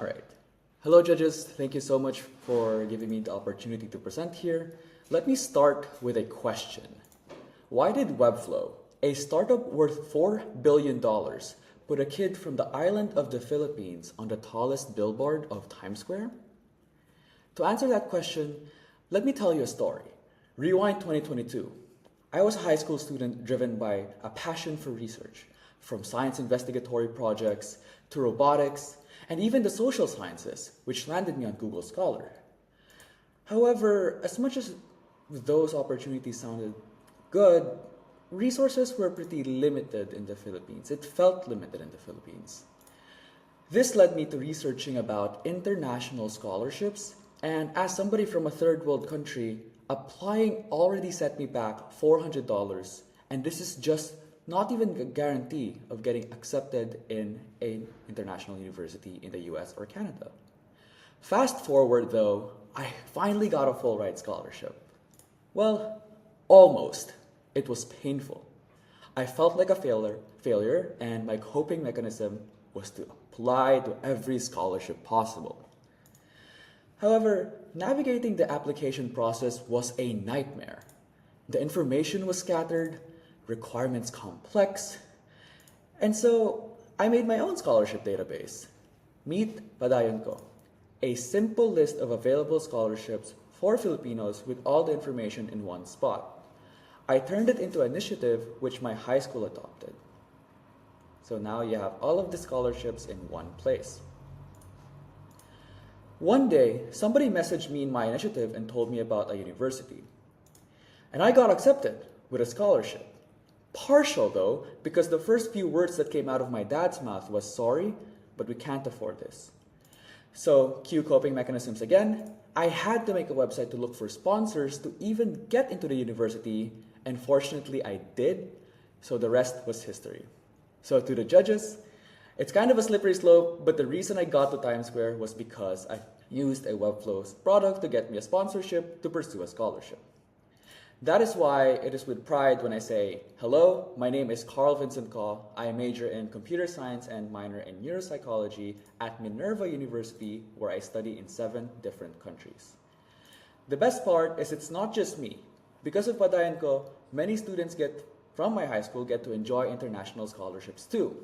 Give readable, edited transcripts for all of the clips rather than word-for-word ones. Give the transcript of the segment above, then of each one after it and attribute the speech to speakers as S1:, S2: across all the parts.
S1: All right. Hello, judges. Thank you so much for giving me the opportunity to present here. Let me start with a question. Why did Webflow, a startup worth $4 billion, put a kid from the island of the Philippines on the tallest billboard of Times Square? To answer that question, let me tell you a story. Rewind 2022. I was a high school student driven by a passion for research, from science investigatory projects to robotics, and even the social sciences, which landed me on Google Scholar. However, as much as those opportunities sounded good, resources were pretty limited in the Philippines. It felt limited in the Philippines. This led me to researching about international scholarships, and as somebody from a third world country, applying already set me back $400, and this is just not even a guarantee of getting accepted in an international university in the US or Canada. Fast forward though, I finally got a full ride scholarship. Well, almost. It was painful. I felt like a failure, and my coping mechanism was to apply to every scholarship possible. However, navigating the application process was a nightmare. The information was scattered, requirements complex, and so I made my own scholarship database. Meet Padayon Ko, a simple list of available scholarships for Filipinos with all the information in one spot. I turned it into an initiative which my high school adopted. So now you have all of the scholarships in one place. One day, somebody messaged me in my initiative and told me about a university. And I got accepted with a scholarship. Partial though, because the first few words that came out of my dad's mouth was sorry, but we can't afford this. So, cue coping mechanisms again. I had to make a website to look for sponsors to even get into the university, and fortunately I did, so the rest was history. So to the judges, it's kind of a slippery slope, but the reason I got to Times Square was because I used a Webflow product to get me a sponsorship to pursue a scholarship. That is why it is with pride when I say, hello, my name is Carl Vincent Ko. I major in computer science and minor in neuropsychology at Minerva University, where I study in 7 different countries. The best part is it's not just me. Because of Padayon Ko, many students from my high school get to enjoy international scholarships too.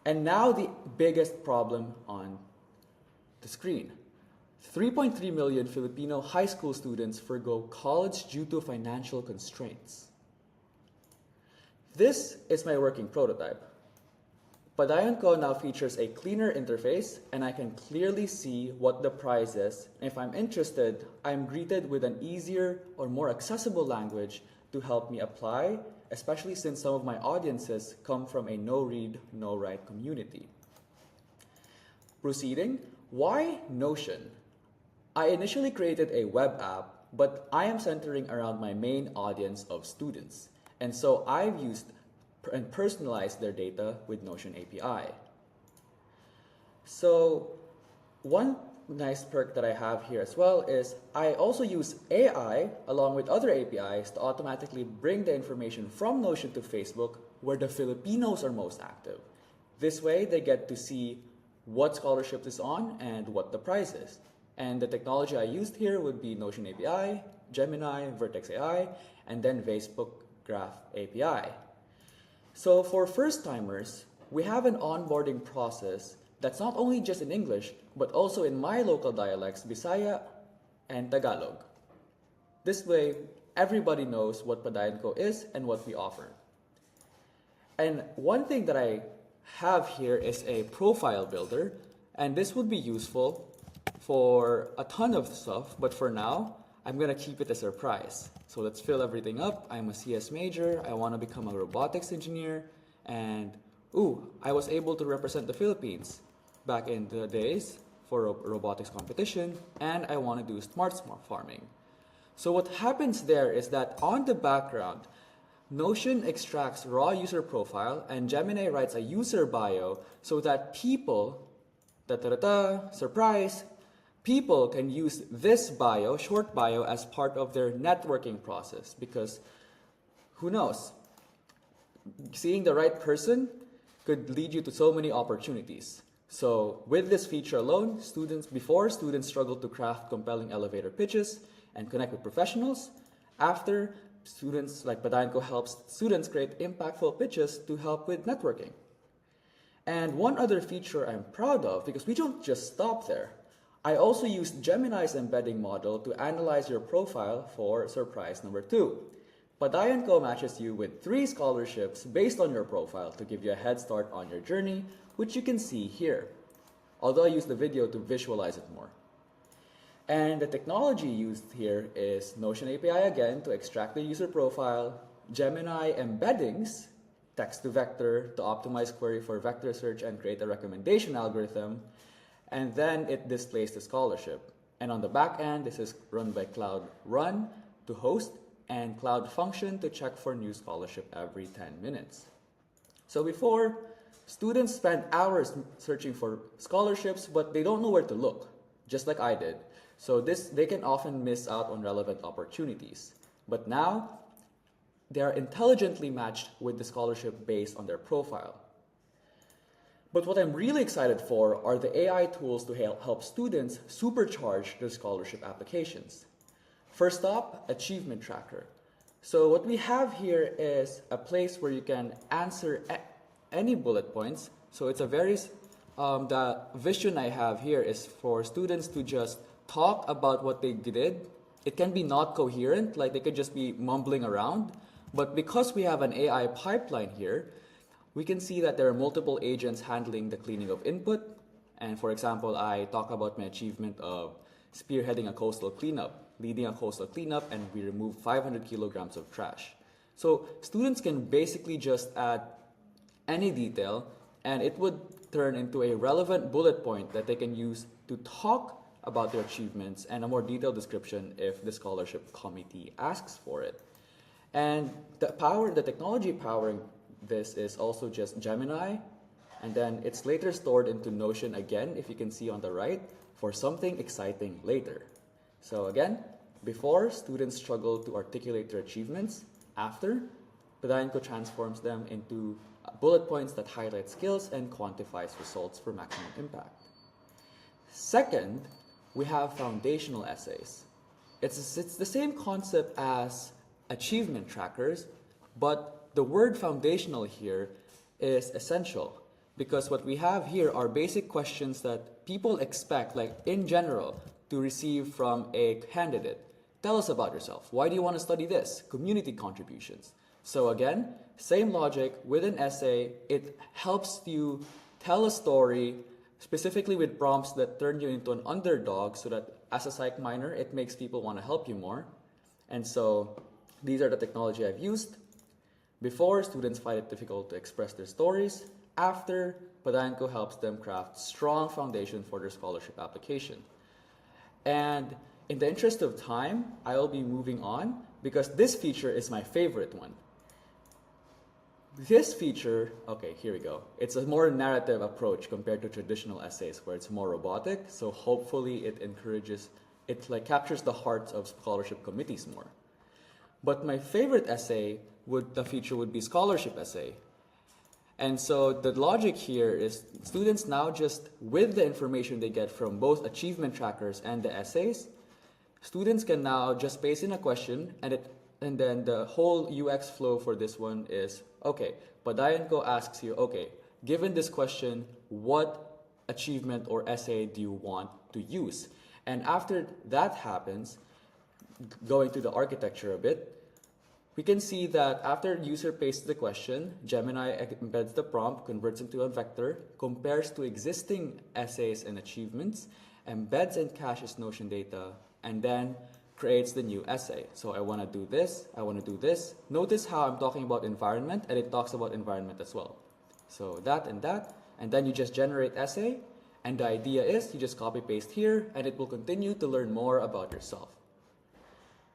S1: And now the biggest problem on the screen. 3.3 million Filipino high school students forgo college due to financial constraints. This is my working prototype. Padayon Ko now features a cleaner interface, and I can clearly see what the price is. And if I'm interested, I'm greeted with an easier or more accessible language to help me apply, especially since some of my audiences come from a no-read, no-write community. Proceeding, why Notion? I initially created a web app, but I am centering around my main audience of students. And so I've used and personalized their data with Notion API. So one nice perk that I have here as well is I also use AI along with other APIs to automatically bring the information from Notion to Facebook, where the Filipinos are most active. This way they get to see what scholarship is on and what the price is. And the technology I used here would be Notion API, Gemini, Vertex AI, and then Facebook Graph API. So for first-timers, we have an onboarding process that's not only just in English, but also in my local dialects, Bisaya and Tagalog. This way, everybody knows what Padayon Ko is and what we offer. And one thing that I have here is a profile builder, and this would be useful for a ton of stuff, but for now, I'm gonna keep it a surprise. So let's fill everything up. I'm a CS major, I wanna become a robotics engineer, and I was able to represent the Philippines back in the days for a robotics competition, and I wanna do smart farming. So what happens there is that on the background, Notion extracts raw user profile and Gemini writes a user bio so that people, surprise, people can use this bio, short bio, as part of their networking process, because who knows, seeing the right person could lead you to so many opportunities. So with this feature alone, before students struggle to craft compelling elevator pitches and connect with professionals. After, students like Padayon Ko helps students create impactful pitches to help with networking. And one other feature I'm proud of, because we don't just stop there. I also used Gemini's embedding model to analyze your profile for surprise number 2. Padayon Ko matches you with 3 scholarships based on your profile to give you a head start on your journey, which you can see here. Although I used the video to visualize it more. And the technology used here is Notion API again to extract the user profile, Gemini Embeddings, text to vector to optimize query for vector search and create a recommendation algorithm, and then it displays the scholarship. And on the back end, this is run by Cloud Run to host and Cloud Function to check for new scholarship every 10 minutes. So before, students spend hours searching for scholarships, but they don't know where to look, just like I did. So they can often miss out on relevant opportunities. But now, they are intelligently matched with the scholarship based on their profile. But what I'm really excited for are the AI tools to help students supercharge their scholarship applications. First up, Achievement Tracker. So what we have here is a place where you can answer any bullet points. So it's the vision I have here is for students to just talk about what they did. It can be not coherent, like they could just be mumbling around. But because we have an AI pipeline here, we can see that there are multiple agents handling the cleaning of input. And for example, I talk about my achievement of spearheading a coastal cleanup, leading a coastal cleanup, and we removed 500 kilograms of trash. So students can basically just add any detail, and it would turn into a relevant bullet point that they can use to talk about their achievements and a more detailed description if the scholarship committee asks for it. And the technology powering this is also just Gemini, and then it's later stored into Notion again, if you can see on the right, for something exciting later. So again, before, students struggle to articulate their achievements. After, Padayon Ko transforms them into bullet points that highlight skills and quantifies results for maximum impact. Second, we have foundational essays. It's the same concept as achievement trackers, but the word foundational here is essential because what we have here are basic questions that people expect, like in general, to receive from a candidate. Tell us about yourself. Why do you want to study this? Community contributions. So again, same logic with an essay. It helps you tell a story specifically with prompts that turn you into an underdog so that as a psych minor, it makes people want to help you more. And so these are the technology I've used. Before, students find it difficult to express their stories. After, Padayon Ko helps them craft strong foundation for their scholarship application. And in the interest of time, I will be moving on because this feature is my favorite one. This feature, okay, here we go. It's a more narrative approach compared to traditional essays where it's more robotic. So hopefully it captures the hearts of scholarship committees more. But my favorite feature would be scholarship essay. And so the logic here is students now just, with the information they get from both achievement trackers and the essays, students can now just paste in a question and then the whole UX flow for this one is, okay, Padayon Ko asks you, okay, given this question, what achievement or essay do you want to use? And after that happens, going to the architecture a bit, we can see that after user pastes the question, Gemini embeds the prompt, converts into a vector, compares to existing essays and achievements, embeds and caches Notion data, and then creates the new essay. So I want to do this, I want to do this. Notice how I'm talking about environment, and it talks about environment as well. So that, and then you just generate essay, and the idea is you just copy paste here, and it will continue to learn more about yourself.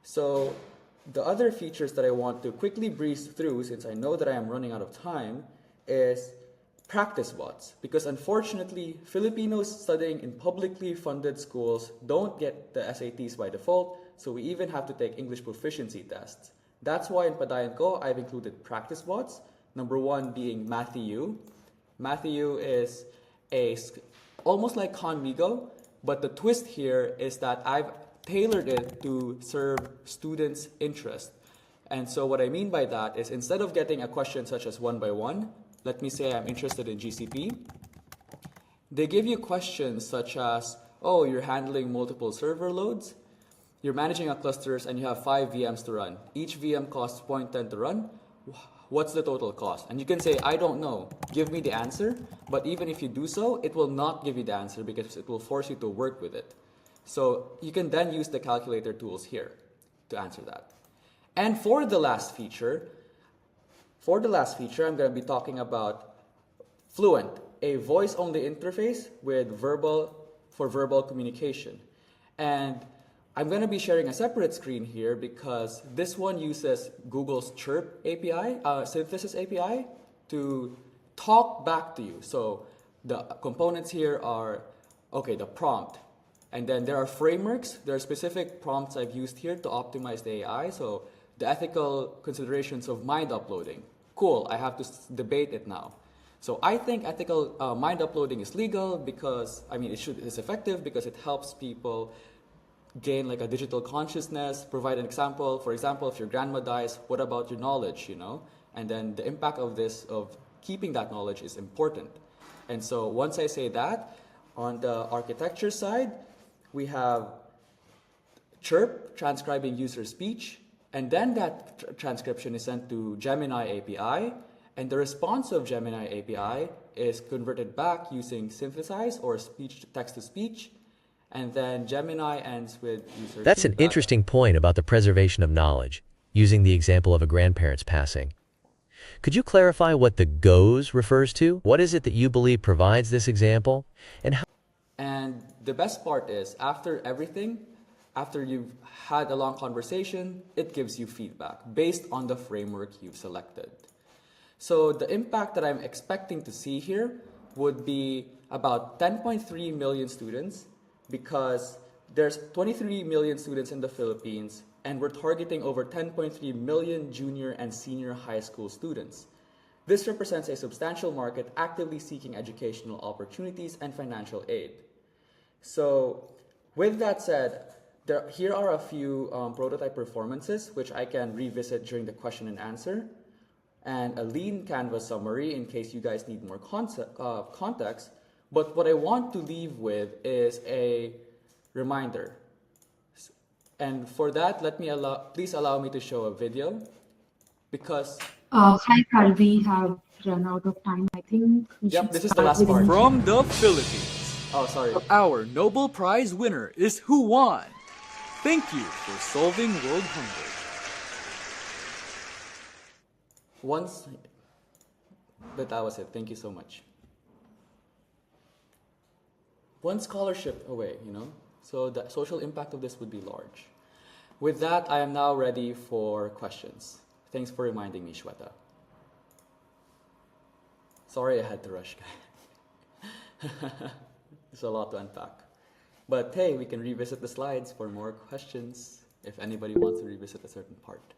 S1: So the other features that I want to quickly breeze through, since I know that I am running out of time, is practice bots. Because unfortunately, Filipinos studying in publicly funded schools don't get the SATs by default, so we even have to take English proficiency tests. That's why in Padayon Ko, I've included practice bots. Number one being Matthew. Matthew is almost like Conmigo, but the twist here is that I've tailored it to serve students' interest. And so what I mean by that is instead of getting a question such as one by one, let me say I'm interested in GCP, they give you questions such as, oh, you're handling multiple server loads, you're managing a clusters, and you have 5 VMs to run. Each VM costs 0.10 to run. What's the total cost? And you can say, I don't know. Give me the answer. But even if you do so, it will not give you the answer because it will force you to work with it. So you can then use the calculator tools here to answer that. And for the last feature, I'm going to be talking about Fluent, a voice-only interface with verbal communication. And I'm going to be sharing a separate screen here because this one uses Google's Chirp API, synthesis API, to talk back to you. So the components here are, okay, the prompt. And then there are frameworks. There are specific prompts I've used here to optimize the AI. So the ethical considerations of mind uploading. Cool, I have to debate it now. So I think ethical mind uploading is legal because, it's effective because it helps people gain like a digital consciousness, provide an example. For example, if your grandma dies, what about your knowledge, And then the impact of this, of keeping that knowledge is important. And so once I say that, on the architecture side, we have Chirp transcribing user speech, and then that transcription is sent to Gemini API, and the response of Gemini API is converted back using synthesize or speech text to speech, and then Gemini ends with user
S2: That's an
S1: feedback.
S2: interesting point about the preservation of knowledge, using the example of a grandparent's passing. Could you clarify what the goes refers to? What is it that you believe provides this example?
S1: And the best part is, after everything, after you've had a long conversation, it gives you feedback based on the framework you've selected. So the impact that I'm expecting to see here would be about 10.3 million students, because there's 23 million students in the Philippines, and we're targeting over 10.3 million junior and senior high school students. This represents a substantial market actively seeking educational opportunities and financial aid. So with that said, here are a few prototype performances which I can revisit during the question and answer, and a lean Canvas summary in case you guys need more context. But what I want to leave with is a reminder. And for that, please allow me to show a video, because
S3: Hi, Carl. We have run out of time. I think we should
S1: this is the
S3: start
S1: last
S3: with
S1: part.
S4: From the Philippines,
S1: Oh, sorry.
S4: our Nobel Prize winner is Juan. Thank you for solving world hunger.
S1: But that was it. Thank you so much. One scholarship away, So the social impact of this would be large. With that, I am now ready for questions. Thanks for reminding me, Shweta. Sorry I had to rush, guys. There's a lot to unpack. But hey, we can revisit the slides for more questions if anybody wants to revisit a certain part.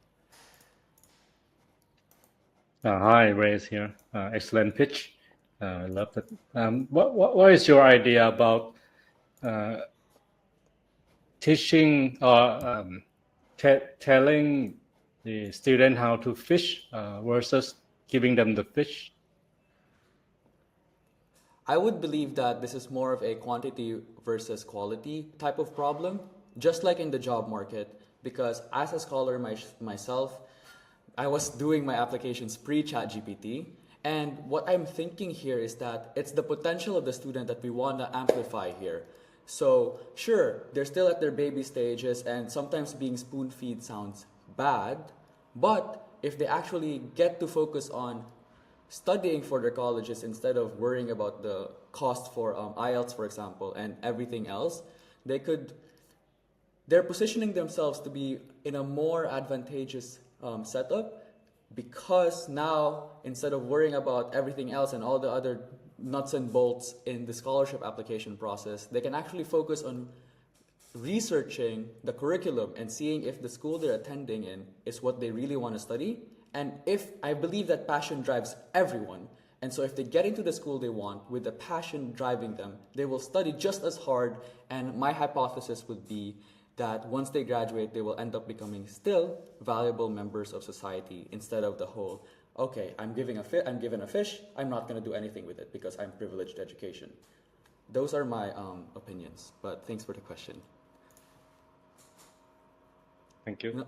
S5: Hi, Reyes here. Excellent pitch. I love that. What is your idea about teaching or telling the student how to fish versus giving them the fish?
S1: I would believe that this is more of a quantity versus quality type of problem, just like in the job market, because as a scholar myself, I was doing my applications pre-ChatGPT, and what I'm thinking here is that it's the potential of the student that we want to amplify here. So sure, they're still at their baby stages, and sometimes being spoon-fed sounds bad, but if they actually get to focus on studying for their colleges instead of worrying about the cost for IELTS, for example, and everything else, they're positioning themselves to be in a more advantageous setup, because now, instead of worrying about everything else and all the other nuts and bolts in the scholarship application process, they can actually focus on researching the curriculum and seeing if the school they're attending in is what they really want to study. And if I believe that passion drives everyone, And so if they get into the school they want with the passion driving them, they will study just as hard. And my hypothesis would be that once they graduate, they will end up becoming still valuable members of society instead of the whole, okay, I'm given a fish, I'm not going to do anything with it because I'm privileged education. Those are my opinions, but thanks for the question.
S5: Thank you.
S1: No-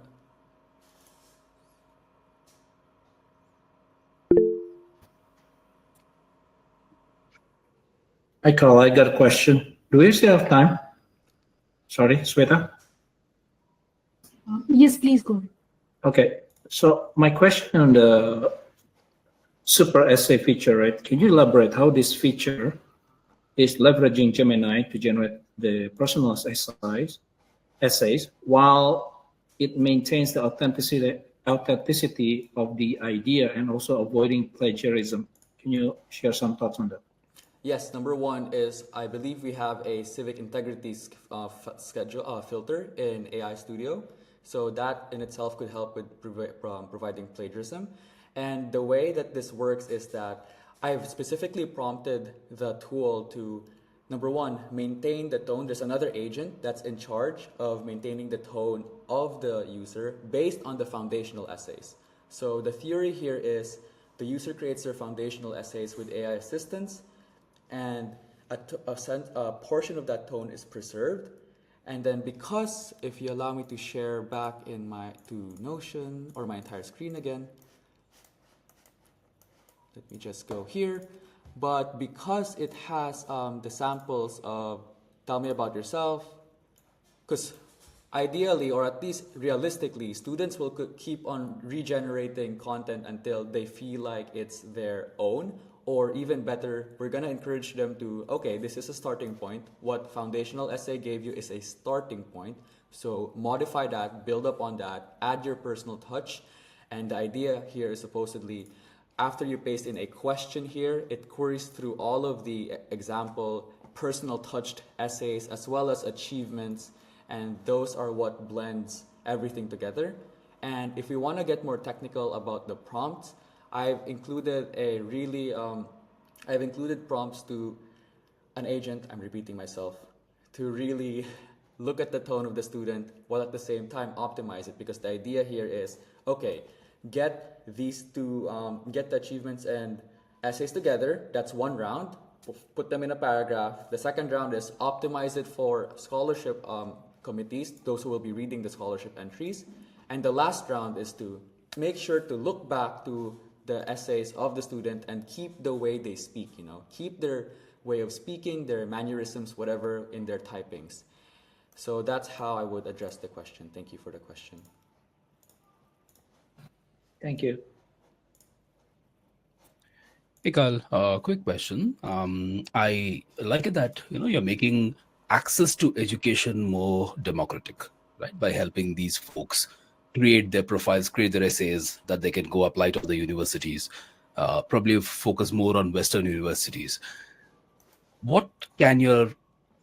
S6: Hi, Carl. I got a question. Do we still have time? Sorry, Sweta.
S3: Yes, please go ahead.
S6: Okay. So my question on the super essay feature, right? Can you elaborate how this feature is leveraging Gemini to generate the personalized essays while it maintains the authenticity of the idea and also avoiding plagiarism? Can you share some thoughts on that?
S1: Yes, number one is I believe we have a civic integrity filter in AI Studio. So that in itself could help with providing plagiarism. And the way that this works is that I've specifically prompted the tool to, number one, maintain the tone. There's another agent that's in charge of maintaining the tone of the user based on the foundational essays. So the theory here is the user creates their foundational essays with AI assistance, and a portion of that tone is preserved. And then because, if you allow me to share back in to Notion or my entire screen again, let me just go here. But because it has the samples of tell me about yourself, because ideally, or at least realistically, students will keep on regenerating content until they feel like it's their own. Or even better, we're going to encourage them to, okay, this is a starting point. What foundational essay gave you is a starting point. So modify that, build up on that, add your personal touch. And the idea here is supposedly, after you paste in a question here, it queries through all of the example personal touched essays as well as achievements. And those are what blends everything together. And if we want to get more technical about the prompts, I've included I've included prompts to an agent, I'm repeating myself, to really look at the tone of the student while at the same time optimize it, because the idea here is, okay, get these two, get the achievements and essays together, that's one round, put them in a paragraph. The second round is optimize it for scholarship committees, those who will be reading the scholarship entries. And the last round is to make sure to look back to the essays of the student and keep the way they speak, keep their way of speaking, their mannerisms, whatever in their typings. So that's how I would address the question. Thank you for the question.
S6: Thank you.
S7: Hey Carl, quick question. I like it that you're making access to education more democratic, right? By helping these folks create their profiles, create their essays that they can go apply to other universities, probably focus more on Western universities. What can your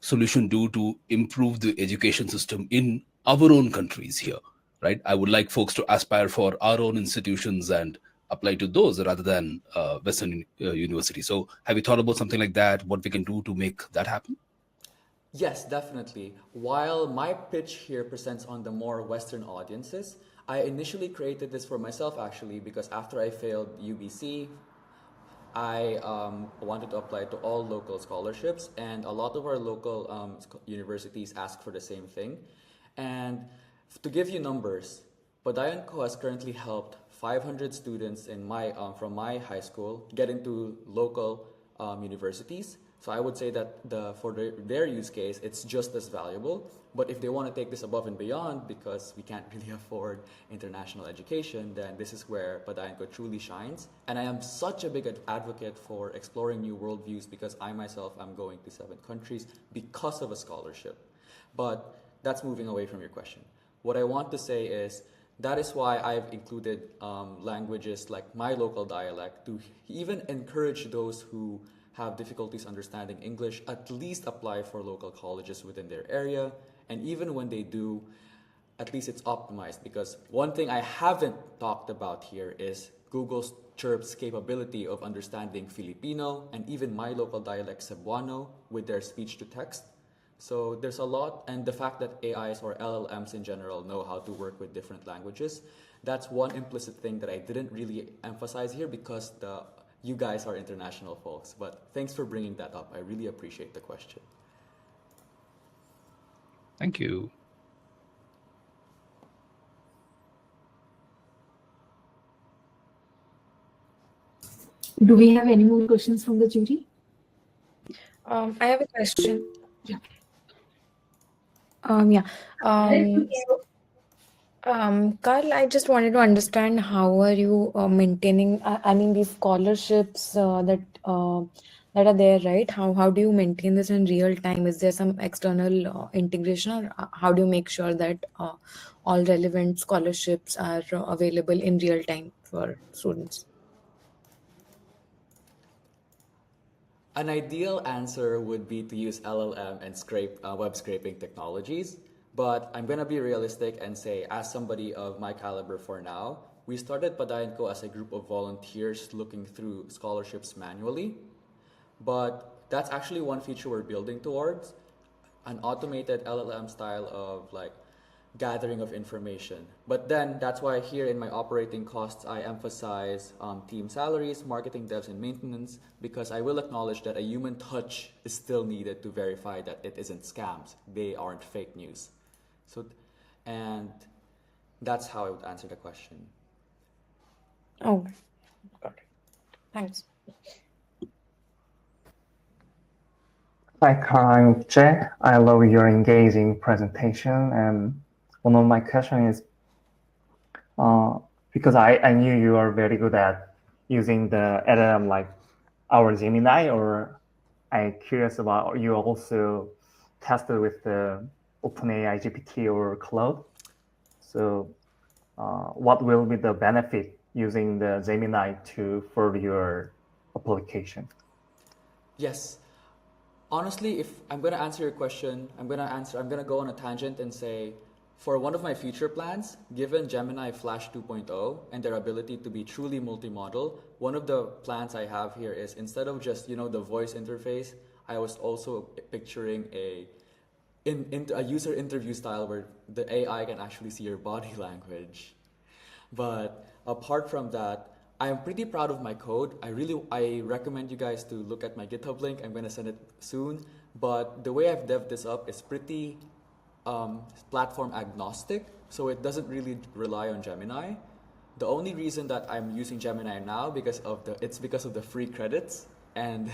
S7: solution do to improve the education system in our own countries here, right? I would like folks to aspire for our own institutions and apply to those rather than Western universities. So have you thought about something like that, what we can do to make that happen?
S1: Yes, definitely. While my pitch here presents on the more Western audiences, I initially created this for myself actually because after I failed UBC, I wanted to apply to all local scholarships, and a lot of our local universities ask for the same thing. And to give you numbers, Padayon Ko has currently helped 500 students in from my high school get into local universities. So I would say that for their use case, it's just as valuable. But if they want to take this above and beyond, because we can't really afford international education, then this is where Padayon Ko truly shines. And I am such a big advocate for exploring new worldviews because I myself am going to 7 countries because of a scholarship. But that's moving away from your question. What I want to say is, that is why I've included languages like my local dialect to even encourage those who have difficulties understanding English, at least apply for local colleges within their area. And even when they do, at least it's optimized. Because one thing I haven't talked about here is Google's Chirp's capability of understanding Filipino and even my local dialect Cebuano with their speech to text. So there's a lot, and the fact that AIs or LLMs in general know how to work with different languages, that's one implicit thing that I didn't really emphasize here because you guys are international folks. But thanks for bringing that up. I really appreciate the question.
S7: Thank you.
S3: Do we have any more questions from the jury?
S8: I have a question.
S3: Yeah.
S8: Yeah. Carl, I just wanted to understand how are you maintaining? I mean, these scholarships that are there, right? How do you maintain this in real time? Is there some external integration, or how do you make sure that all relevant scholarships are available in real time for students?
S1: An ideal answer would be to use LLM and web scraping technologies, but I'm gonna be realistic and say, as somebody of my caliber for now, we started Padayon Ko as a group of volunteers looking through scholarships manually, but that's actually one feature we're building towards, an automated LLM style of like gathering of information. But then that's why here in my operating costs, I emphasize team salaries, marketing, devs, and maintenance, because I will acknowledge that a human touch is still needed to verify that it isn't scams. They aren't fake news. And that's how I would answer the question.
S8: Oh, got it. Thanks.
S9: Hi, Carl. I'm Jay. I love your engaging presentation. And one of my questions is, because I knew you are very good at using the LLM like our Gemini, or I'm curious about you also tested with the OpenAI GPT or Cloud. So what will be the benefit using the Gemini to for your application?
S1: Yes. Honestly, if I'm gonna answer your question, I'm gonna go on a tangent and say, for one of my future plans, given Gemini Flash 2.0 and their ability to be truly multimodal, one of the plans I have here is instead of just, the voice interface, I was also picturing a user interview style where the AI can actually see your body language. But apart from that, I am pretty proud of my code. I recommend you guys to look at my GitHub link. I'm gonna send it soon. But the way I've devved this up is pretty platform agnostic, so it doesn't really rely on Gemini. The only reason that I'm using Gemini now because of the free credits, and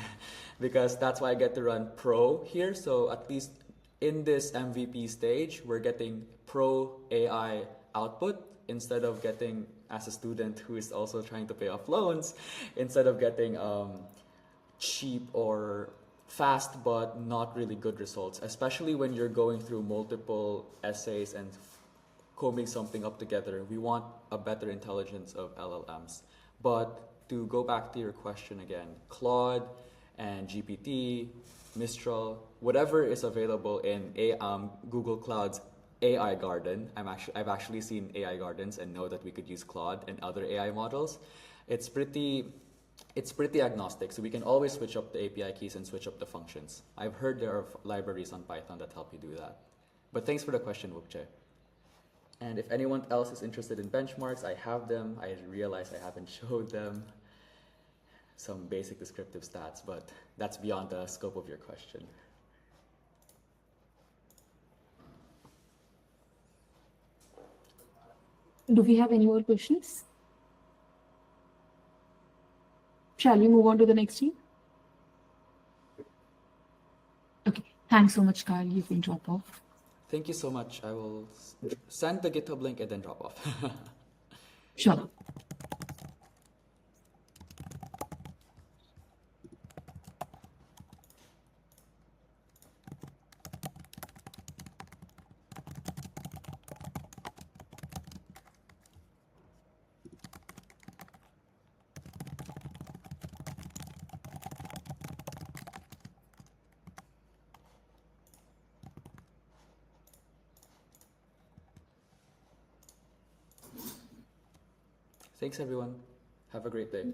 S1: because that's why I get to run Pro here. So at least in this MVP stage, we're getting Pro AI output instead of getting, as a student who is also trying to pay off loans, instead of getting cheap or fast but not really good results, especially when you're going through multiple essays and combing something up together. We want a better intelligence of LLMs. But to go back to your question again, Claude and GPT, Mistral, whatever is available in Google Cloud's AI Garden. I've actually seen AI Gardens and know that we could use Claude and other AI models. It's pretty agnostic, so we can always switch up the API keys and switch up the functions. I've heard there are libraries on Python that help you do that. But thanks for the question, Wukche. And if anyone else is interested in benchmarks, I have them. I realize I haven't showed them. Some basic descriptive stats, but that's beyond the scope of your question.
S3: Do we have any more questions? Shall we move on to the next team? Okay, thanks so much, Carl. You can drop off.
S1: Thank you so much. I will send the GitHub link and then drop off.
S3: Sure.
S1: Thanks, everyone. Have a great day.